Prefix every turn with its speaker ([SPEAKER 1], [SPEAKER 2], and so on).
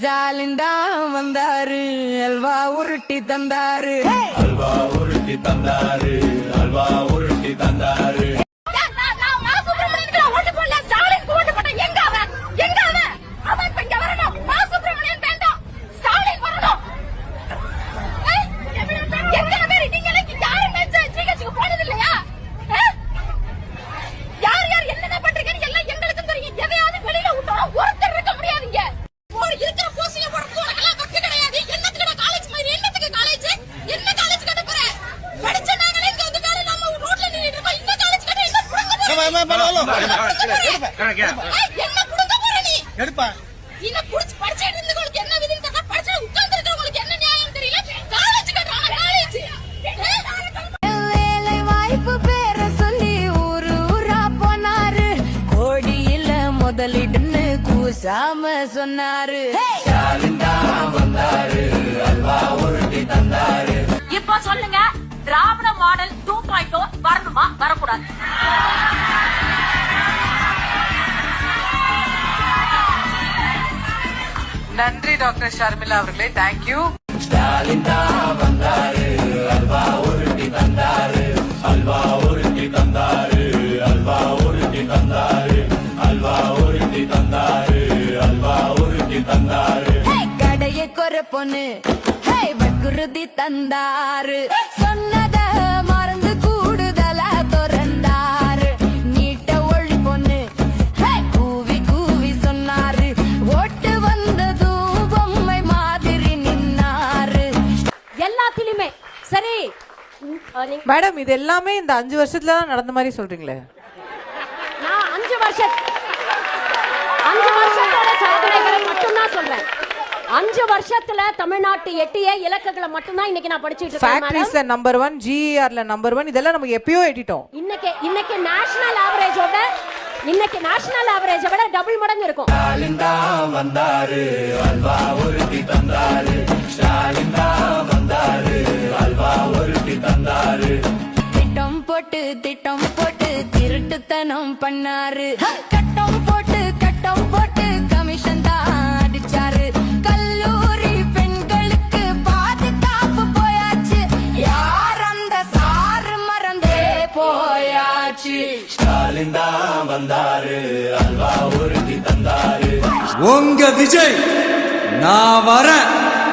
[SPEAKER 1] ஸ்டாலின் தான் வந்தாரு, அல்வா உருட்டி தந்தாரு,
[SPEAKER 2] அல்வா உருட்டி தந்தாரு, அல்வா உருட்டி தந்தாரு.
[SPEAKER 1] முதலிடுன்னு கூசாம சொன்னாரு,
[SPEAKER 3] இப்ப சொல்லுங்க, திராவிட மாடல் 2.0 வரணுமா வரக்கூடாது?
[SPEAKER 4] நன்றி டாக்டர் ஷர்மிளா அவர்களே, தேங்க்யூ.
[SPEAKER 2] ஸ்டாலின் தான் வந்தாரு, அல்வா உருட்டி தந்தாரு, அல்வா உருட்டி தந்தாரு, அல்வா உருட்டி தந்தாரு, அல்வா உருட்டி தந்தாரு, அல்வா உருட்டி தந்தாரு.
[SPEAKER 1] கடைய கொர பொண்ணு வக்குறுதி தந்தாரு, சொன்னத மறந்து கூடுதலா திறந்தாரு, நீட்ட ஒளி பொண்ணு கூவி கூவி சொன்னாரு, ஓட்டு வந்ததும் பொம்மை மாதிரி நின்னாரு.
[SPEAKER 3] எல்லாத்திலுமே சரி
[SPEAKER 4] மேடம், இது எல்லாமே இந்த 5 வருஷத்துல தான் நடந்த மாதிரி சொல்றீங்களே.
[SPEAKER 3] நான் 5 வருஷத்தோட சாதனைகளை மட்டும்தான் சொல்றேன். 5 வருஷத்துல தமிழ்நாட்டு எட்டிய இலக்குகளை மட்டும்தான் இன்னைக்கு நான் படிச்சிட்டு இருக்கேன்.
[SPEAKER 4] ஃபேக்டரிஸ்ல நம்பர் 1, ஜிஆர்ல நம்பர் 1, இதெல்லாம் நமக்கு எப்பயோ எட்டிட்டோம்.
[SPEAKER 3] இன்னைக்கு நேஷனல் ஆவரேஜை விட டபுள் மடங்கு இருக்கும்.
[SPEAKER 2] ஸ்டாலின் தான் வந்தாரு, அல்வா உருட்டி தந்தாரு, ஸ்டாலின் தான் வந்தாரு, அல்வா உருட்டி தந்தாரு.
[SPEAKER 1] திட்டம் போட்டு திருட்டுத்தனம் பண்ணாரு, கட்டம் போட்டு கமிஷன் தான் அடிச்சாரு, கல்லூரி பெண்களுக்கு பாதுகாப்பு போயாச்சு, யார் அந்த சாரு மறந்தே போயாச்சு.
[SPEAKER 2] ஸ்டாலின் தான் வந்தாரு, அல்வா உருட்டி தந்தாரு.
[SPEAKER 5] உங்க விஜய் நான் வரேன்.